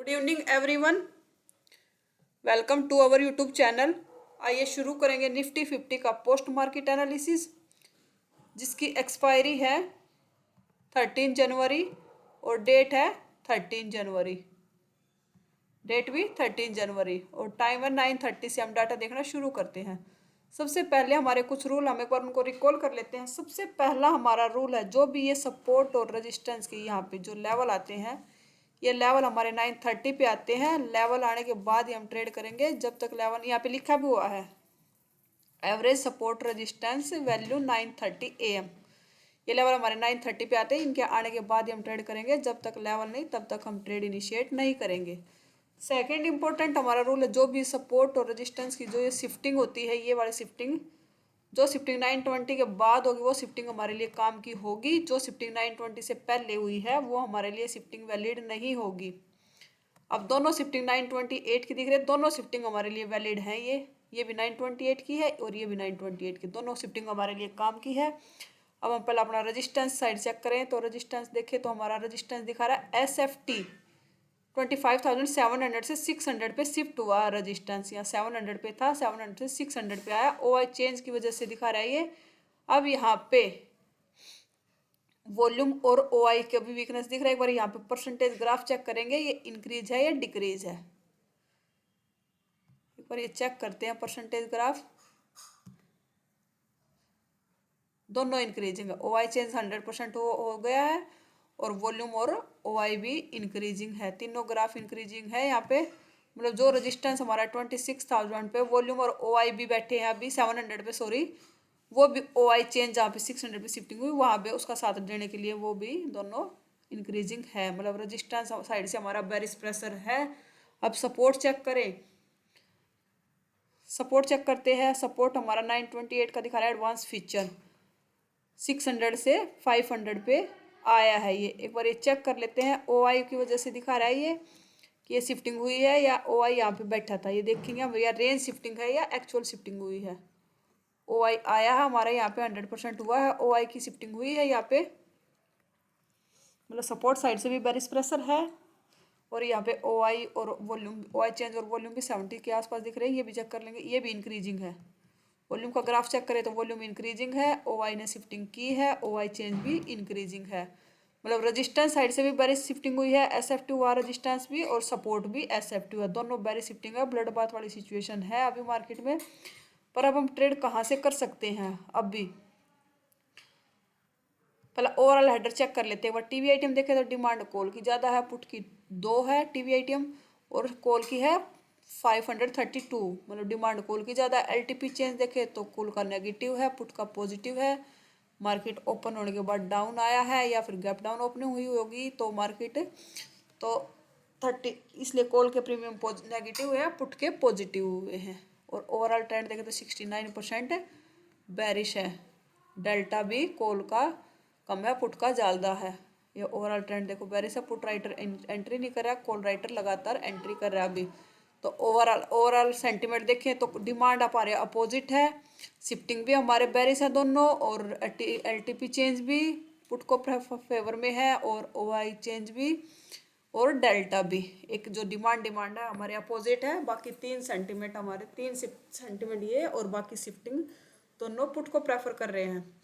Good evening everyone, welcome to our YouTube channel. आइए शुरू करेंगे निफ्टी 50 का पोस्ट मार्केट एनालिसिस, जिसकी एक्सपायरी है 13 जनवरी और डेट है 13 जनवरी। डेट भी 13 जनवरी और टाइम है 9:30 से। हम डाटा देखना शुरू करते हैं। सबसे पहले हमारे कुछ रूल हम एक बार उनको रिकॉल कर लेते हैं। सबसे पहला हमारा रूल है, जो भी ये सपोर्ट और रेजिस्टेंस के यहाँ पे जो लेवल आते हैं, ये लेवल हमारे 9:30 पे आते हैं। लेवल आने के बाद ही हम ट्रेड करेंगे। जब तक लेवल यहाँ पे लिखा भी हुआ है average support resistance value 9:30 AM, ये लेवल हमारे 9:30 पे आते हैं। इनके आने के बाद ही हम ट्रेड करेंगे। जब तक लेवल नहीं तब तक हम ट्रेड इनिशिएट नहीं करेंगे। सेकेंड इंपॉर्टेंट हमारा रूल है, जो भी सपोर्ट और रेजिस्टेंस की जो ये शिफ्टिंग होती है, ये वाली शिफ्टिंग, जो शिफ्टिंग 9:20 के बाद होगी वो शिफ्टिंग हमारे लिए काम की होगी। जो शिफ्टिंग 9:20 से पहले हुई है वो हमारे लिए शिफ्टिंग वैलिड नहीं होगी। अब दोनों शिफ्टिंग 9:28 की दिख रही है, दोनों शिफ्टिंग हमारे लिए वैलिड हैं। ये भी 9:28 की है और ये भी 9:28 की, दोनों शिफ्टिंग हमारे लिए काम की है। अब हम पहले अपना रजिस्टेंस साइड चेक करें तो रजिस्टेंस देखें तो हमारा रजिस्टेंस दिखा रहा है SFT 25,700 से 600 पे शिफ्ट हुआ। रजिस्टेंस यहाँ 700 पे था, 700 से 600 पे आया। OI चेंज की वजह से दिखा रहा है ये। अब यहाँ पे वॉल्यूम और OI का भी वीकनेस दिख रहा है। एक बार यहाँ पे परसेंटेज ग्राफ चेक करेंगे, ये इंक्रीज है या डिक्रीज है। एक बार ये चेक करते हैं परसेंटेज ग्राफ, दोनों इंक्रीजिंग है। OI चेंज 100% हो गया है और वॉल्यूम और OI भी इंक्रीजिंग है। तीनों ग्राफ इंक्रीजिंग है। यहाँ पे मतलब जो रेजिस्टेंस हमारा 26,000 पे, वॉल्यूम और OI भी बैठे हैं अभी 700 पे, सॉरी, वो भी OI चेंज जहाँ पे 600 पे शिफ्टिंग हुई वहाँ पे उसका साथ देने के लिए वो भी दोनों इंक्रीजिंग है। मतलब रेजिस्टेंस साइड से हमारा बेरिश प्रेशर है। अब सपोर्ट चेक करें, सपोर्ट चेक करते हैं। सपोर्ट हमारा 9:28 का दिखा रहा है एडवांस फीचर, 600 से 500 पे आया है। ये एक बार ये चेक कर लेते हैं। OI की वजह से दिखा रहा है ये कि ये शिफ्टिंग हुई है या OI यहाँ पे बैठा था। ये देखेंगे हम, या रेंज शिफ्टिंग है या एक्चुअल शिफ्टिंग हुई है। OI आया है हमारा यहाँ पे 100% हुआ है। OI की शिफ्टिंग हुई है यहाँ पे, मतलब सपोर्ट साइड से भी बेरिश प्रेशर है और यहाँ पे OI और वॉल्यूम, OI चेंज और वॉल्यूम भी 70 के आसपास दिख रहे हैं। ये भी चेक कर लेंगे, ये भी इंक्रीजिंग है। वॉल्यूम का ग्राफ चेक करें तो वॉल्यूम इंक्रीजिंग है, OI ने शिफ्टिंग की है, OI चेंज भी इंक्रीजिंग है। मतलब रेजिस्टेंस साइड से भी बेरिश शिफ्टिंग हुई है, SFT हुआ रेजिस्टेंस भी और सपोर्ट भी SFT हुआ, दोनों बेरिश शिफ्टिंग है। ब्लड बाथ वाली सिचुएशन है अभी मार्केट में। पर अब हम ट्रेड कहाँ से कर सकते हैं? अब भी पहले ओवरऑल हेडर चेक कर लेते हैं। एक बार टीवी आइटम देखें तो डिमांड कॉल की ज़्यादा है, पुट की 2 है टीवी आइटम और कॉल की है 532। मतलब डिमांड कॉल की ज़्यादा। LTP चेंज देखें तो कॉल का नेगेटिव है, पुट का पॉजिटिव है। मार्केट ओपन होने के बाद डाउन आया है या फिर गैप डाउन ओपनिंग हुई होगी तो मार्केट तो 30, इसलिए कॉल के प्रीमियम नेगेटिव है, पुट के पॉजिटिव हुए हैं। और ओवरऑल ट्रेंड देखें तो 69% बेरिश है। डेल्टा भी कॉल का कम है, पुट का ज़्यादा है। ये ओवरऑल ट्रेंड देखो, बेरिश है, पुट राइटर एंट्री नहीं कर रहा, कॉल राइटर लगातार एंट्री कर रहा है अभी। तो ओवरऑल सेंटीमेंट देखें तो डिमांड हमारे अपोजिट है, शिफ्टिंग भी हमारे बेरिश है दोनों, और LTP चेंज भी पुट को फेवर में है और OI चेंज भी और डेल्टा भी। एक जो डिमांड है हमारे अपोजिट है। बाकी 3 सेंटीमेंट हमारे, 3 सेंटीमेंट ये और बाकी शिफ्टिंग दोनों पुट को प्रेफर कर रहे हैं।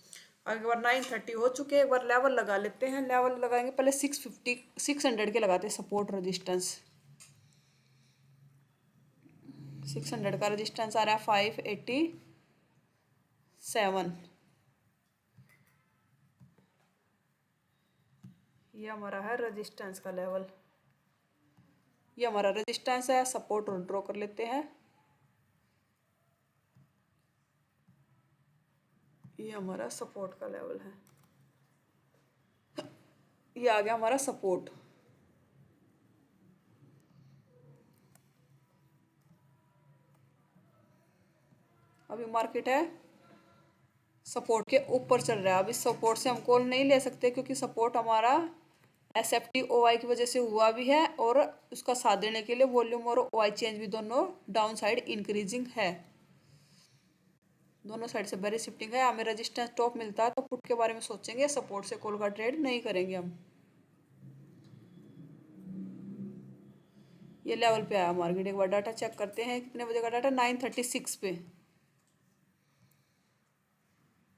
एक बार 9:30 हो चुके हैं, एक बार लेवल लगा लेते हैं। लेवल लगाएंगे पहले 600 के लगाते हैं सपोर्ट रेजिस्टेंस। 600 का रेजिस्टेंस आ रहा है 587। ये हमारा है रेजिस्टेंस का लेवल, ये हमारा रेजिस्टेंस है। सपोर्ट और ड्रॉ कर लेते हैं। ये हमारा सपोर्ट का लेवल है, ये आ गया हमारा सपोर्ट। अभी मार्केट है सपोर्ट के ऊपर चल रहा है। अभी सपोर्ट से हम कॉल नहीं ले सकते क्योंकि सपोर्ट हमारा SFT OI की वजह से हुआ भी है और उसका साथ देने के लिए वॉल्यूम और OI चेंज भी दोनों डाउन साइड इंक्रीजिंग है। दोनों साइड से बेरिश शिफ्टिंग है। हमें रेजिस्टेंस टॉप मिलता है तो पुट के बारे में सोचेंगे, सपोर्ट से कॉल का ट्रेड नहीं करेंगे हम। ये लेवल पे आया मार्केट। एक बार डाटा चेक करते हैं, कितने बजे का डाटा, 9:36 पे,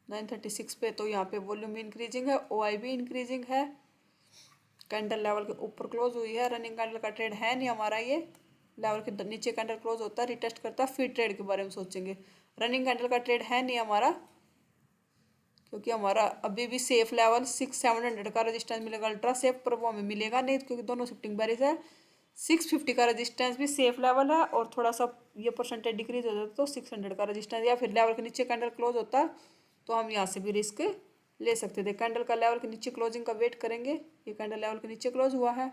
9:36 पे। तो यहाँ पे वॉल्यूम भी इंक्रीजिंग है, OI भी इंक्रीजिंग है, कैंडल लेवल के ऊपर क्लोज हुई है। रनिंग कैंडल का ट्रेड है नहीं हमारा, ये लेवल के नीचे कैंडल क्लोज होता है, रिटेस्ट करता है, फिर ट्रेड के बारे में सोचेंगे। रनिंग कैंडल का ट्रेड है नहीं हमारा, क्योंकि हमारा अभी भी सेफ लेवल 6,700 का रजिस्टेंस मिलेगा अल्ट्रा सेफ पर, वो हमें मिलेगा नहीं क्योंकि दोनों शिफ्टिंग बैरिज है। 650 का रजिस्टेंस भी सेफ लेवल है, और थोड़ा सा ये परसेंटेज डिक्रीज हो जाता तो 600 का रजिस्टेंस, या फिर लेवल के नीचे कैंडल क्लोज होता तो हम यहाँ से भी रिस्क ले सकते थे। कैंडल का लेवल के नीचे क्लोजिंग का वेट करेंगे। ये कैंडल लेवल के नीचे क्लोज हुआ है,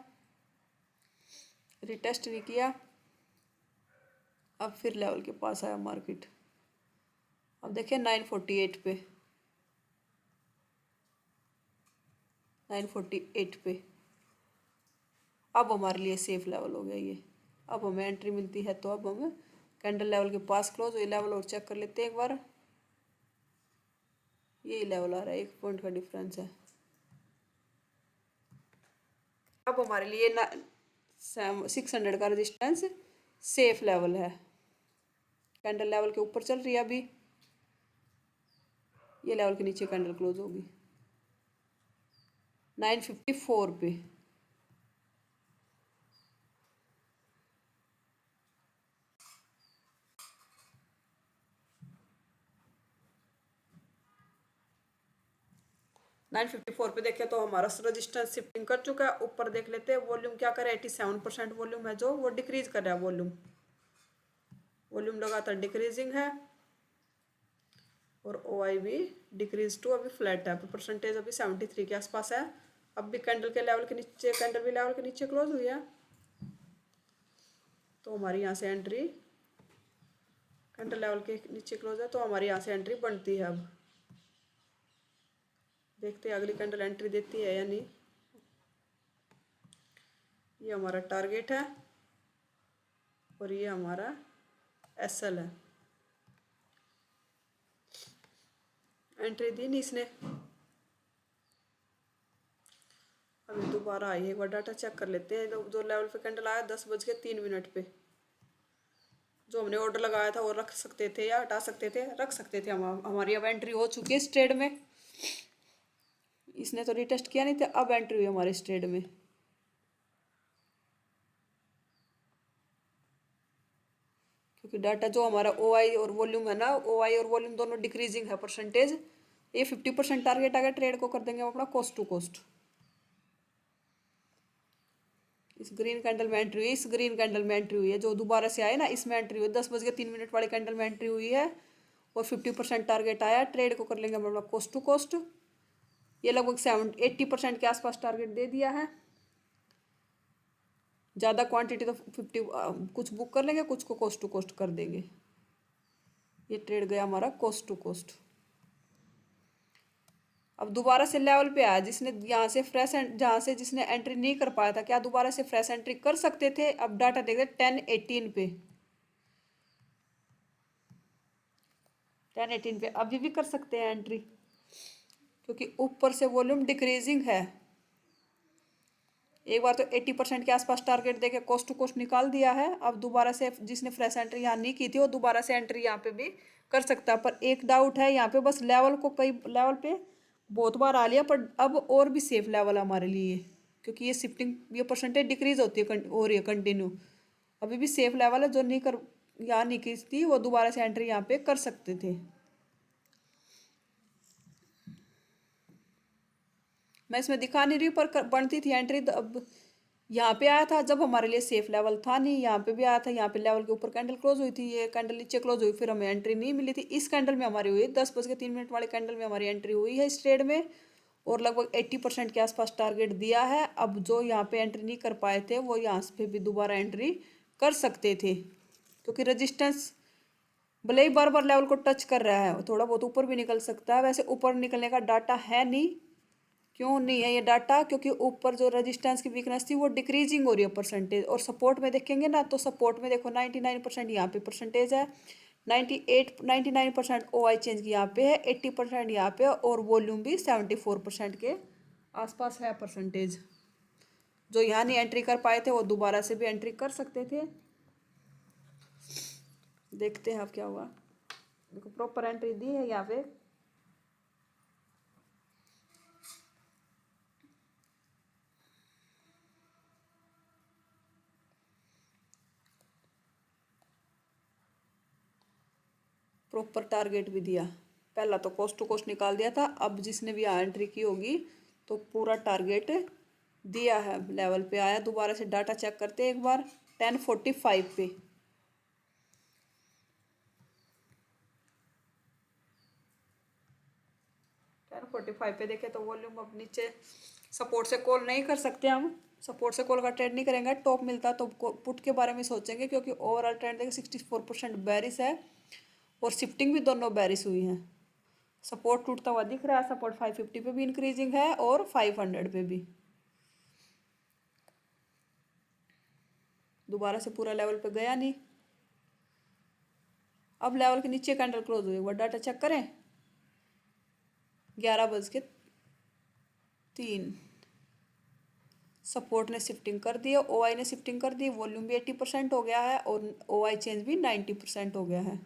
रिटेस्ट नहीं किया, अब फिर लेवल के पास आया मार्केट। अब देखिए 948 पे, 948 पे अब हमारे लिए सेफ लेवल हो गया ये। अब हमें एंट्री मिलती है, तो अब हम कैंडल लेवल के पास क्लोज, ये लेवल और चेक कर लेते हैं एक बार। यही लेवल आ रहा है, 1 पॉइंट का डिफरेंस है। अब हमारे लिए 600 का रजिस्टेंस सेफ लेवल है। कैंडल लेवल के ऊपर चल रही है अभी, ये लेवल के नीचे कैंडल क्लोज होगी 954 पे। नाइन फिफ्टी फोर पे देखें तो हमारा रजिस्टेंस शिफ्टिंग कर चुका है। ऊपर देख लेते हैं वॉल्यूम क्या करे, 87% वॉल्यूम है जो वो डिक्रीज कर रहा है। वॉल्यूम लगातार डिक्रीजिंग है, और OI भी डिक्रीज टू अभी फ्लैट है, परसेंटेज अभी 73 के आसपास है। अब भी कैंडल के लेवल के नीचे, कैंडल भी लेवल के नीचे क्लोज हुई है, तो हमारी यहाँ से एंट्री, कैंडल लेवल के नीचे क्लोज है तो हमारी यहाँ से एंट्री बनती है। अब देखते हैं अगली कैंडल एंट्री देती है या नहीं। ये हमारा टारगेट है और ये हमारा SL है। एंट्री दी नहीं इसने, अभी दोबारा आई है। एक बार डाटा चेक कर लेते हैं। जो लेवल पे कैंडल आया 10:03 पे, जो हमने ऑर्डर लगाया था वो रख सकते थे या हटा सकते थे, रख सकते थे। हमारी अब एंट्री हो चुकी है इस ट्रेड में। इसने तो रिटेस्ट किया नहीं था, अब एंट्री हुई हमारे इस ट्रेड में। क्योंकि डाटा जो हमारा OI और वॉल्यूम है ना, OI और वॉल्यूम दोनों डिक्रीजिंग है परसेंटेज। ये 50% टारगेट अगर ट्रेड को कर देंगे अपना कोस्ट टू कोस्ट। इस ग्रीन कैंडल में एंट्री हुई, इस ग्रीन कैंडल में एंट्री हुई है, जो दोबारा से आए ना इसमें एंट्री हुई, 10:03 वाली कैंडल में एंट्री हुई है, और 50% टारगेट आया। ट्रेड को कर लेंगे हम अपना कोस्ट टू कोस्ट। ये लगभग 80% के आसपास टारगेट दे दिया है। ज़्यादा क्वांटिटी तो 50 कुछ बुक कर लेंगे, कुछ को कोस्ट टू कोस्ट कर देंगे। ये ट्रेड गया हमारा कोस्ट टू कोस्ट। अब दोबारा से लेवल पे आया, जिसने यहाँ से फ्रेश जहाँ से जिसने एंट्री नहीं कर पाया था, क्या दोबारा से फ्रेश एंट्री कर सकते थे? अब डाटा देखते 10:18 पे, 10:18 पे अभी भी कर सकते हैं एंट्री, क्योंकि ऊपर से वॉल्यूम डिक्रीजिंग है। एक बार तो 80% के आसपास टारगेट देके कोस्ट टू कोस्ट निकाल दिया है। अब दोबारा से जिसने फ्रेश एंट्री यहाँ नहीं की थी वो दोबारा से एंट्री यहाँ पे भी कर सकता है। पर एक डाउट है यहाँ पे, बस लेवल को कई लेवल पे बहुत बार आ लिया, पर अब और भी सेफ लेवल है हमारे लिए, क्योंकि ये शिफ्टिंग, ये परसेंटेज डिक्रीज होती है हो रही है कंटिन्यू। अभी भी सेफ लेवल है, जो नहीं कर यहाँ नहीं की थी वो दोबारा से एंट्री यहाँ पे कर सकते थे। मैं इसमें दिखा नहीं रही हूँ, पर बनती थी एंट्री। तो अब यहाँ पे आया था जब हमारे लिए सेफ लेवल था नहीं, यहाँ पे भी आया था, यहाँ पे लेवल के ऊपर कैंडल क्लोज हुई थी, ये कैंडल नीचे क्लोज हुई, फिर हमें एंट्री नहीं मिली थी। इस कैंडल में हमारी हुई 10:03 वाले कैंडल में हमारी एंट्री हुई है इस ट्रेड में, और लगभग 80% के आसपास टारगेट दिया है। अब जो यहाँ पे एंट्री नहीं कर पाए थे वो यहाँ पे भी दोबारा एंट्री कर सकते थे, क्योंकि रजिस्टेंस भले ही बार बार लेवल को टच कर रहा है, थोड़ा बहुत ऊपर भी निकल सकता है। वैसे ऊपर निकलने का डाटा है नहीं। क्यों नहीं है ये डाटा? क्योंकि ऊपर जो रेजिस्टेंस की वीकनेस थी वो डिक्रीजिंग हो रही है परसेंटेज, और सपोर्ट में देखेंगे ना तो सपोर्ट में देखो 99% यहाँ पे परसेंटेज है, 99% OI चेंज की यहाँ पे है, 80% यहाँ पे, और वॉल्यूम भी 74% के आसपास है परसेंटेज। जो यहाँ नहीं एंट्री कर पाए थे वो दोबारा से भी एंट्री कर सकते थे। देखते हैं अब क्या हुआ। देखो प्रॉपर एंट्री दी है यहाँ पे। प्रॉपर टारगेट भी दिया। पहला तो कोस्ट टू कोस्ट निकाल दिया था, अब जिसने भी यहाँ एंट्री की होगी तो पूरा टारगेट दिया है, लेवल पे आया। दोबारा से डाटा चेक करते हैं एक बार। 10:45 पे 10:45 पे देखे तो वॉल्यूम अब नीचे सपोर्ट से कॉल नहीं कर सकते हम। सपोर्ट से कॉल का ट्रेड नहीं करेंगे। टॉप मिलता तो पुट के बारे में सोचेंगे, क्योंकि ओवरऑल ट्रेंड देखिए 64% बेरिश है और शिफ्टिंग भी दोनों बेरिश हुई है। सपोर्ट टूटता हुआ दिख रहा है। सपोर्ट 550 पे भी इंक्रीजिंग है और 500 पे भी। दोबारा से पूरा लेवल पे गया नहीं। अब लेवल के नीचे कैंडल क्लोज हुई। एक बार डाटा चेक करें। 11:03 सपोर्ट ने शिफ्टिंग कर दी है, ओआई ने शिफ्टिंग कर दी। वॉल्यूम भी 80% हो गया है और ओआई चेंज भी 90% हो गया है।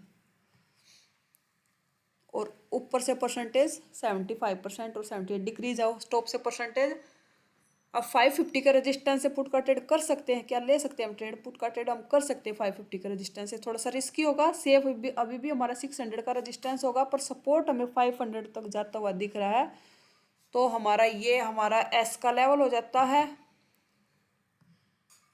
और ऊपर से परसेंटेज 75% और 78 डिक्रीज है स्टॉप से परसेंटेज। अब 550 का रेजिस्टेंस से पुट का ट्रेड कर सकते हैं क्या? ले सकते हैं हम ट्रेड। पुट का ट्रेड हम कर सकते हैं 550 का रेजिस्टेंस से। थोड़ा सा रिस्की होगा। सेफ अभी भी हमारा 600 का रेजिस्टेंस होगा, पर सपोर्ट हमें 500 तक जाता हुआ दिख रहा है। तो हमारा एस का लेवल हो जाता है।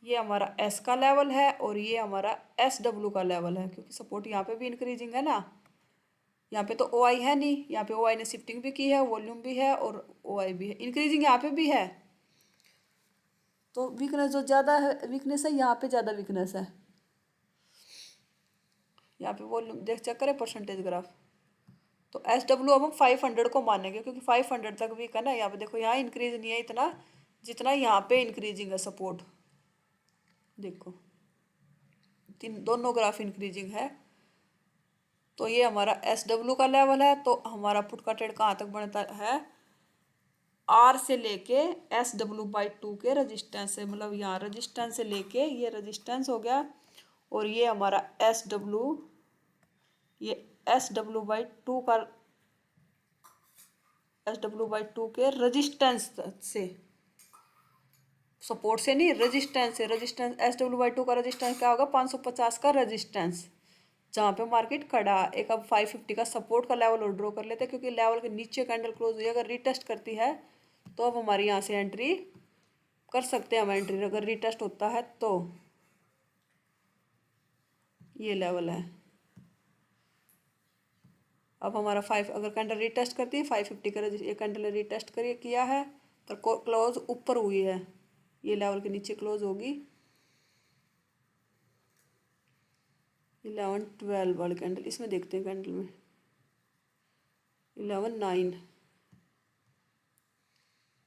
ये हमारा एस का लेवल है और ये हमारा एस डब्ल्यू का लेवल है, क्योंकि सपोर्ट यहाँ पे भी इंक्रीजिंग है ना। यहाँ पे तो ओ आई है नहीं, यहाँ पे ओ आई ने शिफ्टिंग भी की है, वॉल्यूम भी है और ओ आई भी है। इंक्रीजिंग यहाँ पे भी है। तो वीकनेस जो ज़्यादा है, वीकनेस है यहाँ पे, ज़्यादा वीकनेस है यहाँ पे। वॉल्यूम देख चेक करें परसेंटेज ग्राफ। तो एस डब्ल्यू अब हम 500 को मानेंगे, क्योंकि 500 तक वीक है ना। यहाँ पे देखो, यहाँ इंक्रीज नहीं है इतना जितना यहाँ पे इंक्रीजिंग है सपोर्ट। देखो दोनों ग्राफ इंक्रीजिंग है। तो ये हमारा एस डब्ल्यू का लेवल है। तो हमारा पुट का ट्रेड कहाँ तक बनता है? आर से लेके SW/2 के रजिस्टेंस से, मतलब यहाँ रजिस्टेंस से लेके ये रजिस्टेंस हो गया और ये हमारा ये SW/2 का SW/2 के रजिस्टेंस से, सपोर्ट से नहीं, रजिस्टेंस से। रजिस्टेंस SW/2 का रजिस्टेंस क्या होगा? 550 का रजिस्टेंस, जहाँ पे मार्केट खड़ा। एक अब 550 का सपोर्ट का लेवल और ड्रॉ कर लेते हैं, क्योंकि लेवल के नीचे कैंडल क्लोज हुई, अगर रीटेस्ट करती है तो अब हमारी यहाँ से एंट्री कर सकते हैं हम। एंट्री अगर रीटेस्ट होता है तो ये लेवल है। अब हमारा अगर कैंडल रीटेस्ट करती है 550 का, ये कैंडल रीटेस्ट करिए किया है पर क्लोज ऊपर हुई है, ये लेवल के नीचे क्लोज होगी। 11-12 वाले कैंडल, इसमें देखते हैं कैंडल में 11-9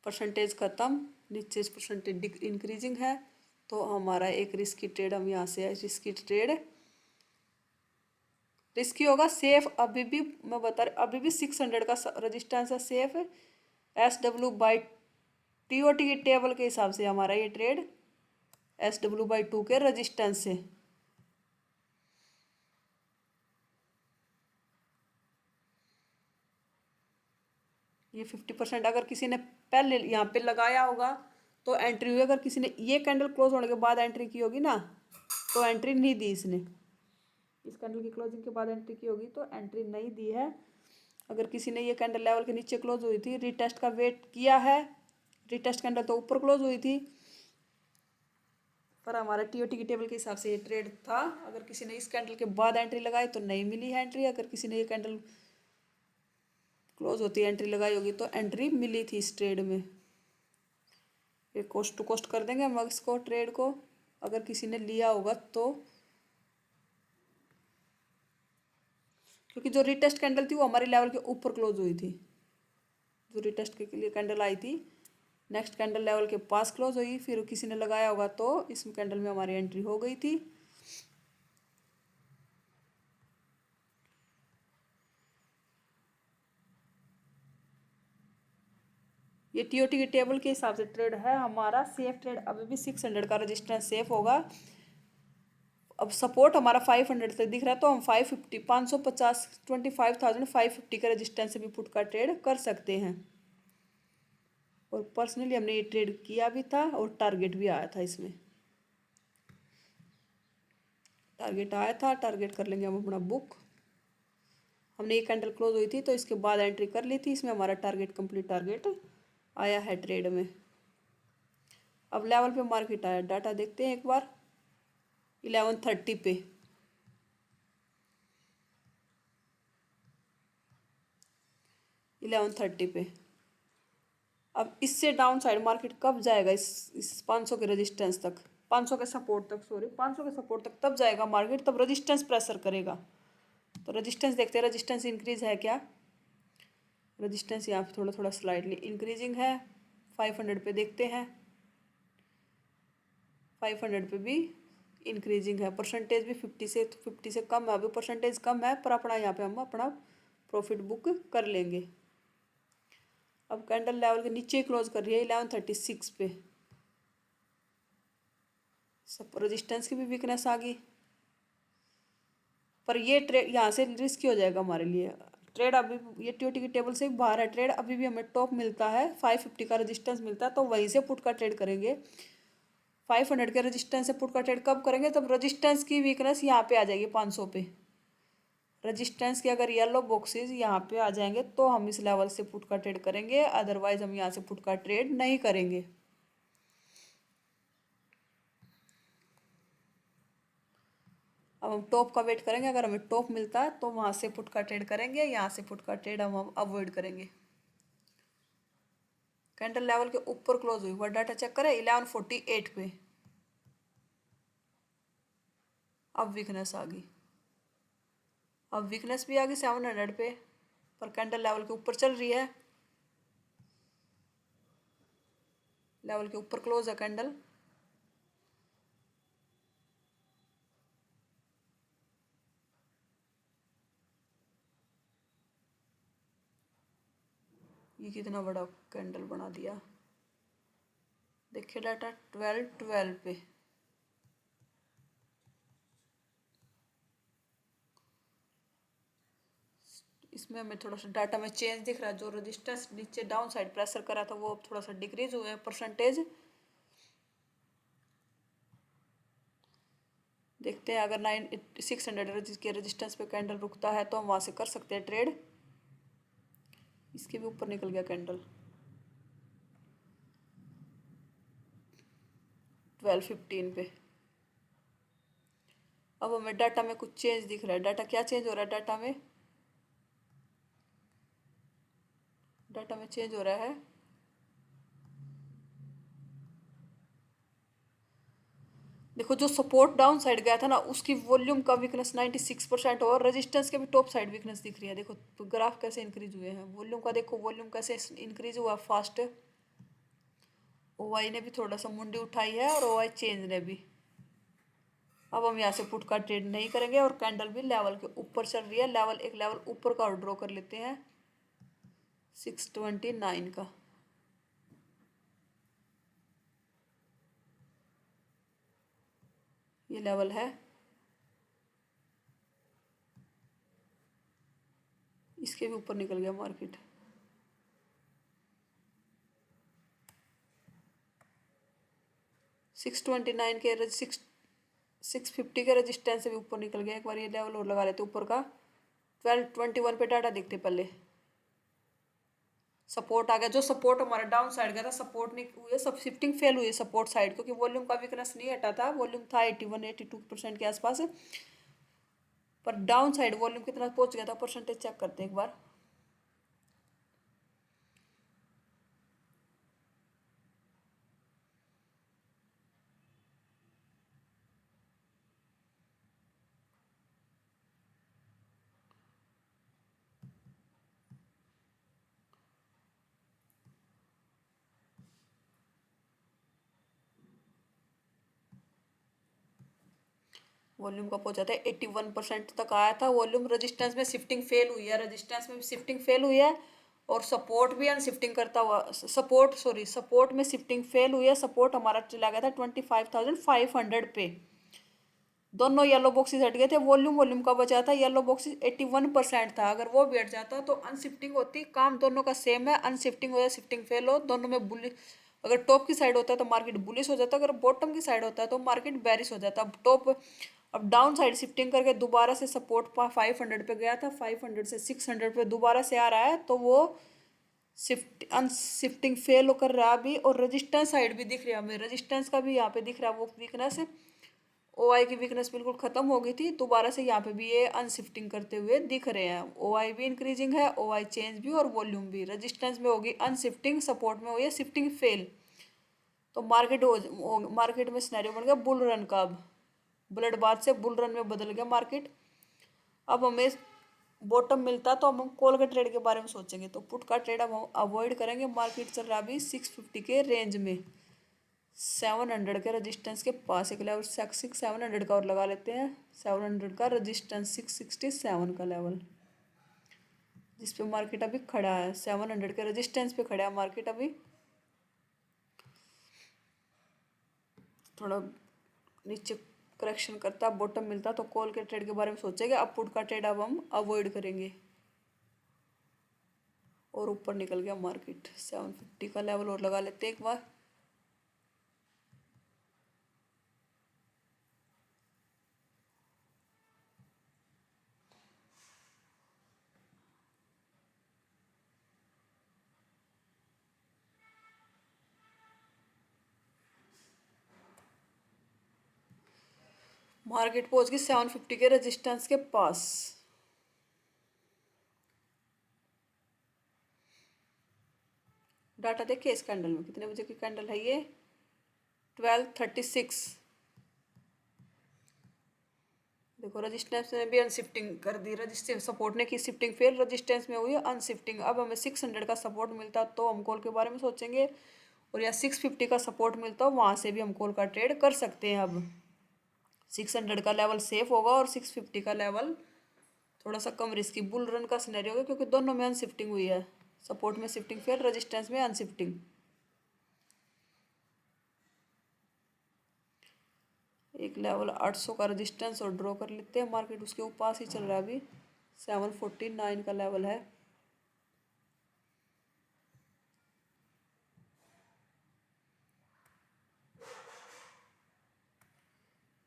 परसेंटेज ख़त्म, नीचे परसेंटेज इंक्रीजिंग है। तो हमारा एक रिस्की ट्रेड हम यहाँ से, रिस्की ट्रेड रिस्की होगा। सेफ अभी भी मैं बता रही, अभी भी 600 का रजिस्टेंस है, सेफ है। SW/TOT की टेबल के हिसाब से हमारा ये ट्रेड SW/2 के रजिस्टेंस से। ये 50% अगर किसी ने पहले यहाँ पे लगाया होगा तो एंट्री हुई। अगर किसी ने ये कैंडल क्लोज होने के बाद एंट्री की होगी ना, तो एंट्री नहीं दी इसने। इस कैंडल की क्लोजिंग के बाद एंट्री की होगी तो एंट्री नहीं दी है। अगर किसी ने ये कैंडल लेवल के नीचे क्लोज हुई थी, रीटेस्ट का वेट किया है, रीटेस्ट कैंडल तो ऊपर क्लोज हुई थी, पर हमारा टीओटी की टेबल के हिसाब से ये ट्रेड था। अगर किसी ने इस कैंडल के बाद एंट्री लगाई तो नहीं मिली है एंट्री। अगर किसी ने ये कैंडल क्लोज होती एंट्री लगाई होगी तो एंट्री मिली थी इस ट्रेड में। ये कोस्ट टू कोस्ट कर देंगे हम इसको, ट्रेड को, अगर किसी ने लिया होगा तो। क्योंकि जो रिटेस्ट कैंडल थी वो हमारे लेवल के ऊपर क्लोज हुई थी। जो रिटेस्ट के लिए कैंडल आई थी, नेक्स्ट कैंडल लेवल के पास क्लोज हुई, फिर किसी ने लगाया होगा तो इस कैंडल में हमारी एंट्री हो गई थी। ये टीओटी की टेबल के हिसाब से ट्रेड है हमारा। सेफ ट्रेड अभी भी 600 का रजिस्टेंस सेफ होगा। अब सपोर्ट हमारा 500 से दिख रहा है, तो हम 550 550 25,550 का रजिस्टेंस से भी पुट का ट्रेड कर सकते हैं। और पर्सनली हमने ये ट्रेड किया भी था और टारगेट भी आया था इसमें। टारगेट आया था, टारगेट कर लेंगे हम अपना बुक। हमने ये कैंडल क्लोज हुई थी तो इसके बाद एंट्री कर ली थी, इसमें हमारा टारगेट कंप्लीट टारगेट आया है ट्रेड में। अब लेवल पे मार्केट आया, डाटा देखते हैं एक बार। 11:30 पे 11:30 पे। अब इससे डाउन साइड मार्केट कब जाएगा इस 500 के रेजिस्टेंस तक, 500 के सपोर्ट तक, सॉरी 500 के सपोर्ट तक तब जाएगा मार्केट, तब रेजिस्टेंस प्रेशर करेगा। तो रेजिस्टेंस देखते हैं, रेजिस्टेंस इंक्रीज है क्या। रेजिस्टेंस यहाँ पे थोड़ा थोड़ा स्लाइडली इंक्रीजिंग है। 500 पे देखते हैं, 500 पे भी इंक्रीजिंग है। परसेंटेज भी 50 से कम है, अभी परसेंटेज कम है, पर अपना यहाँ पे हम अपना प्रॉफिट बुक कर लेंगे। अब कैंडल लेवल के नीचे क्लोज कर रही है 11:36 पे। सब रेजिस्टेंस की भी वीकनेस आ गई, पर ये ट्रेड यहाँ से रिस्की हो जाएगा हमारे लिए। ट्रेड अभी ये टीओटी की टेबल से बाहर है ट्रेड, अभी भी हमें टॉप मिलता है 550 का रेजिस्टेंस मिलता है, तो वहीं से पुट का ट्रेड करेंगे। 500 के रेजिस्टेंस से पुट का ट्रेड कब करेंगे, तब रेजिस्टेंस की वीकनेस यहाँ पे आ जाएगी 500 पे। रेजिस्टेंस के अगर येलो बॉक्सेस यहाँ पे आ जाएंगे तो हम इस लेवल से पुट का ट्रेड करेंगे, अदरवाइज हम यहाँ से पुट का ट्रेड नहीं करेंगे। अब हम टॉप का वेट करेंगे, अगर हमें टॉप मिलता है तो वहाँ से पुट का ट्रेड करेंगे, यहाँ से पुट का ट्रेड हम अवॉइड करेंगे। कैंडल लेवल के ऊपर क्लोज हुई, वह डाटा चेक करें 11:48 पे। अब वीकनेस आ गई, अब वीकनेस भी आ गई 700 पे, पर कैंडल लेवल के ऊपर चल रही है। लेवल के ऊपर क्लोज है कैंडल। ये कितना बड़ा कैंडल बना दिया, देखिए डाटा 12:12 पे। इसमें हमें थोड़ा सा डाटा में चेंज दिख रहा है, जो रेजिस्टेंस नीचे डाउन साइड प्रेशर करा था वो अब थोड़ा सा डिक्रीज हुए हैं परसेंटेज। देखते हैं अगर 600 के रेजिस्टेंस पे कैंडल रुकता है तो हम वहाँ से कर सकते हैं ट्रेड। इसके भी ऊपर निकल गया कैंडल 12:15 पे। अब हमें डाटा में कुछ चेंज दिख रहा है, डाटा क्या चेंज हो रहा है, डाटा में चेंज हो रहा है। देखो जो सपोर्ट डाउन साइड गया था ना, उसकी वॉल्यूम का वीकनेस 96% और रेजिस्टेंस के भी टॉप साइड वीकनेस दिख रही है। देखो तो ग्राफ कैसे इंक्रीज हुए हैं, वॉल्यूम का देखो, वॉल्यूम कैसे इंक्रीज हुआ फास्ट। ओवाई ने भी थोड़ा सा मुंडी उठाई है और ओवाई चेंज ने भी। अब हम यहाँ से पुट का ट्रेड नहीं करेंगे, और कैंडल भी लेवल के ऊपर चल रही है, लेवल एक लेवल ऊपर का और ड्रॉ कर लेते हैं 629 का। ये लेवल है, इसके भी ऊपर निकल गया मार्केट। सिक्स 650 के रेजिस्टेंस से भी ऊपर निकल गया। एक बार ये लेवल और लगा लेते ऊपर का। 12:21 पे डाटा देखते पहले। सपोर्ट आ गया, जो सपोर्ट हमारा डाउन साइड गया था, सपोर्ट नहीं हुई है, सब शिफ्टिंग फेल हुई है सपोर्ट साइड, क्योंकि वॉल्यूम का वीकनेस नहीं हटा था। वॉल्यूम था 81-82% के आसपास, पर डाउन साइड वॉल्यूम कितना पहुंच गया था, परसेंटेज चेक करते हैं एक बार। वॉल्यूम का पहुंचा था 81% तक आया था वॉल्यूम। रेजिस्टेंस में शिफ्टिंग फेल हुई है, रेजिस्टेंस में शिफ्टिंग फेल हुई है, और सपोर्ट भी अनशिफ्टिंग करता हुआ, सपोर्ट में शिफ्टिंग फेल हुई है। सपोर्ट हमारा चला गया था 25,500 पे। दोनों येलो बॉक्सेस हट गए थे। वॉल्यूम का बचा था, येलो बॉक्सेस 81% था। अगर वो भी हट जाता तो अनशिफ्टिंग होती। काम दोनों का सेम है, अनशिफ्टिंग हो या शिफ्टिंग फेल हो, दोनों में बुलिश। अगर टॉप की साइड होता है तो मार्केट बुलिश हो जाता, अगर बॉटम की साइड होता है तो मार्केट बेरिश हो जाता। अब डाउन साइड शिफ्टिंग करके दोबारा से सपोर्ट 500 पे गया था, 500 से 600 पे दोबारा से आ रहा है, तो वो शिफ्टिंग फेल कर रहा अभी। और रजिस्टेंस साइड भी दिख रहा है हमें, रजिस्टेंस का भी यहाँ पे दिख रहा है वो वीकनेस है। ओआई की वीकनेस बिल्कुल खत्म हो गई थी, दोबारा से यहाँ पे भी ये अनशिफ्टिंग करते हुए दिख रहे हैं। ओआई भी इंक्रीजिंग है, ओआई चेंज भी और वॉल्यूम भी। रजिस्टेंस में होगी अनशिफ्टिंग, सपोर्ट में हुई है शिफ्टिंग फेल। तो मार्केट में सिनेरियो बन गया बुल रन का। अब बुलेट बात से बुल रन में बदल गया मार्केट। अब हमें बॉटम मिलता तो हम कॉल के ट्रेड के बारे में सोचेंगे। तो पुट का ट्रेड हम अवॉइड करेंगे। मार्केट चल रहा अभी 650 के रेंज में, 700 के रजिस्टेंस के पास एक लेवल 700 का और लगा लेते हैं। 700 का रजिस्टेंस, 667 का लेवल जिस पे मार्केट अभी खड़ा है। 700 के रजिस्टेंस पे खड़ा है मार्केट अभी। थोड़ा नीचे करेक्शन करता, बॉटम मिलता तो कॉल के ट्रेड के बारे में सोचेंगे। अब पुट का ट्रेड अब हम अवॉइड करेंगे। और ऊपर निकल गया मार्केट, 750 का लेवल और लगा लेते हैं एक बार। मार्केट पहुंच गई 750 के रेजिस्टेंस के पास। डाटा देखिए इस कैंडल में, कितने बजे की कैंडल है ये, 12:36। देखो रजिस्टेंस ने भी अनशिफ्टिंग कर दी, रजिस्टेंस सपोर्ट ने की शिफ्टिंग फेल, रजिस्टेंस में हुई अनशिफ्टिंग। अब हमें 600 का सपोर्ट मिलता तो हम कॉल के बारे में सोचेंगे, और या 650 का सपोर्ट मिलता वहाँ से भी हम कॉल का ट्रेड कर सकते हैं। अब 600 का लेवल सेफ होगा और 650 का लेवल थोड़ा सा कम रिस्की बुल रन का सिनेरियो होगा, क्योंकि दोनों में अनशिफ्टिंग हुई है। सपोर्ट में शिफ्टिंग फेल, रजिस्टेंस में अनशिफ्टिंग। एक लेवल 800 का रजिस्टेंस और ड्रॉ कर लेते हैं। मार्केट उसके पास ही चल रहा है अभी, 749 का लेवल है।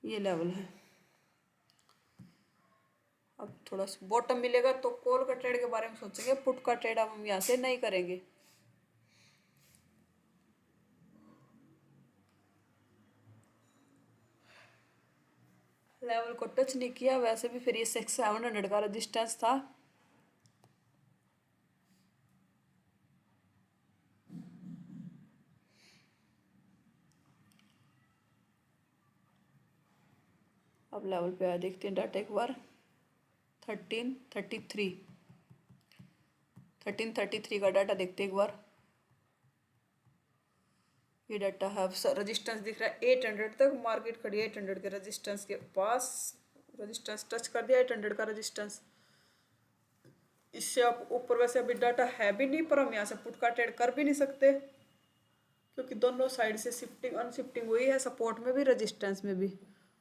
ये लेवल है। अब थोड़ा सा बॉटम मिलेगा तो कॉल का ट्रेड के बारे में सोचेंगे। पुट का ट्रेड अब हम यहाँ से नहीं करेंगे। लेवल को टच नहीं किया, वैसे भी फिर ये 700 का रजिस्टेंस था। अब लेवल पे आया, देखते हैं डाटा एक बार। 1333 1333 का डाटा देखते हैं एक बार। ये डाटा है, रजिस्टेंस दिख रहा है 800 तक मार्केट खड़ी है, 800 के रजिस्टेंस के पास। रजिस्टेंस टच कर दिया 800 का रजिस्टेंस। इससे आप ऊपर वैसे अभी डाटा है भी नहीं, पर हम यहाँ से पुट का ट्रेड कर भी नहीं सकते, क्योंकि दोनों साइड से शिफ्टिंग अनशिफ्टिंग हुई है, सपोर्ट में भी रजिस्टेंस में भी।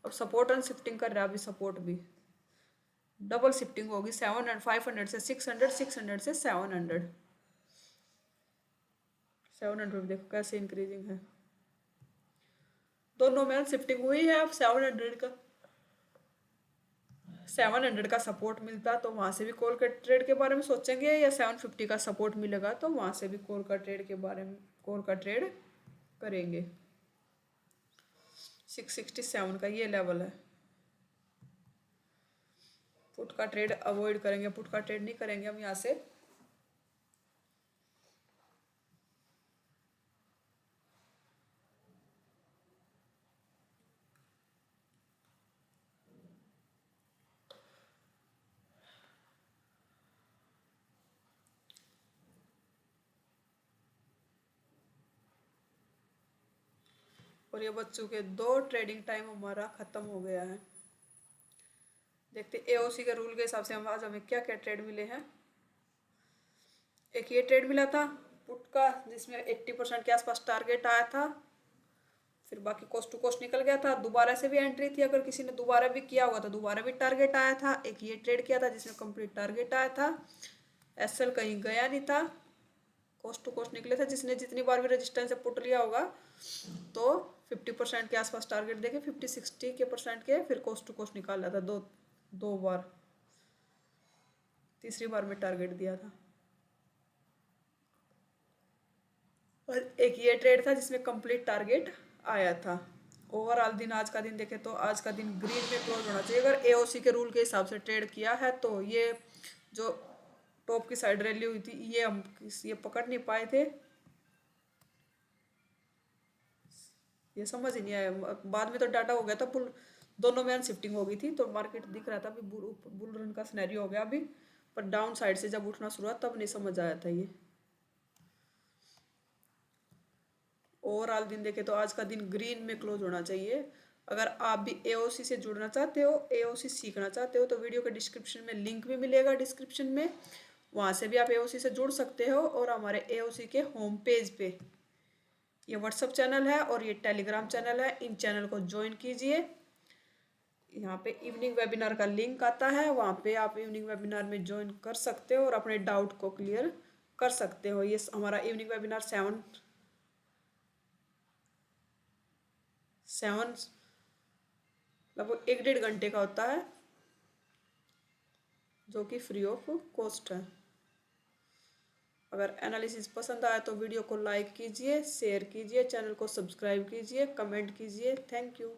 अब सपोर्ट अनशिफ्टिंग कर रहा है अभी, सपोर्ट भी डबल शिफ्टिंग होगी। 700 500 से 600, 600 से 700। 700 देखो कैसे इंक्रीजिंग है, दोनों में शिफ्टिंग हुई है। अब 700 का सपोर्ट मिलता तो वहाँ से भी कॉल का ट्रेड के बारे में सोचेंगे, या 750 का सपोर्ट मिलेगा तो वहाँ से भी कॉल का ट्रेड के बारे में कॉल का ट्रेड करेंगे। 667 का ये लेवल है। पुट का ट्रेड अवॉइड करेंगे, पुट का ट्रेड नहीं करेंगे हम यहाँ से। और ये बच्चों के 2 ट्रेडिंग टाइम हमारा खत्म हो गया है। देखते एओसी के रूल के हिसाब से हम आज हमें क्या क्या ट्रेड मिले हैं। एक ये ट्रेड मिला था पुट का जिसमें 80% के आसपास टारगेट आया था, फिर बाकी कोस्ट टू कोस्ट निकल गया था। दोबारा से भी एंट्री थी, अगर किसी ने दोबारा भी किया होगा तो दोबारा भी टारगेट आया था। एक ये ट्रेड किया था जिसमें कंप्लीट टारगेट आया था। एसएल कहीं गया नहीं था, कोस्ट टू कोस्ट निकले थे। जिसने जितनी बार भी रजिस्टेंस से पुट लिया होगा तो 50% के आसपास टारगेट देके 50-60 के परसेंट के फिर कोस्ट टू कोस्ट निकाल लिया था। दो दो बार, तीसरी बार में टारगेट दिया था। और एक ये ट्रेड था जिसमें कंप्लीट टारगेट आया था। ओवरऑल दिन, आज का दिन देखें तो आज का दिन ग्रीन में क्लोज होना चाहिए। अगर एओसी के रूल के हिसाब से ट्रेड किया है तो ये जो टॉप की साइड रैली हुई थी ये हम ये पकड़ नहीं पाए थे, ये समझ ही नहीं आया। बाद में तो डाटा हो गया था बुल, दोनों में अनशिफ्टिंग हो गई थी तो मार्केट दिख रहा था अभी बुल रन का सिनेरियो हो गया अभी, पर डाउन साइड से जब उठना शुरू हुआ तब नहीं समझ आया था ये। ओवरऑल दिन देखे तो आज का दिन ग्रीन में क्लोज होना चाहिए। अगर आप भी एओसी से जुड़ना चाहते हो, एओसी सीखना चाहते हो तो वीडियो के डिस्क्रिप्शन में लिंक भी मिलेगा डिस्क्रिप्शन में, वहाँ से भी आप एओसी से जुड़ सकते हो। और हमारे एओसी के होम पेज पे ये व्हाट्सअप चैनल है और ये टेलीग्राम चैनल है, इन चैनल को ज्वाइन कीजिए। यहाँ पे इवनिंग वेबिनार का लिंक आता है, वहाँ पे आप इवनिंग वेबिनार में ज्वाइन कर सकते हो और अपने डाउट को क्लियर कर सकते हो। ये हमारा इवनिंग वेबिनार सेवन लगभग 1-1.5 घंटे का होता है, जो कि फ्री ऑफ कॉस्ट है। अगर एनालिसिस पसंद आया तो वीडियो को लाइक कीजिए, शेयर कीजिए, चैनल को सब्सक्राइब कीजिए, कमेंट कीजिए। Thank you.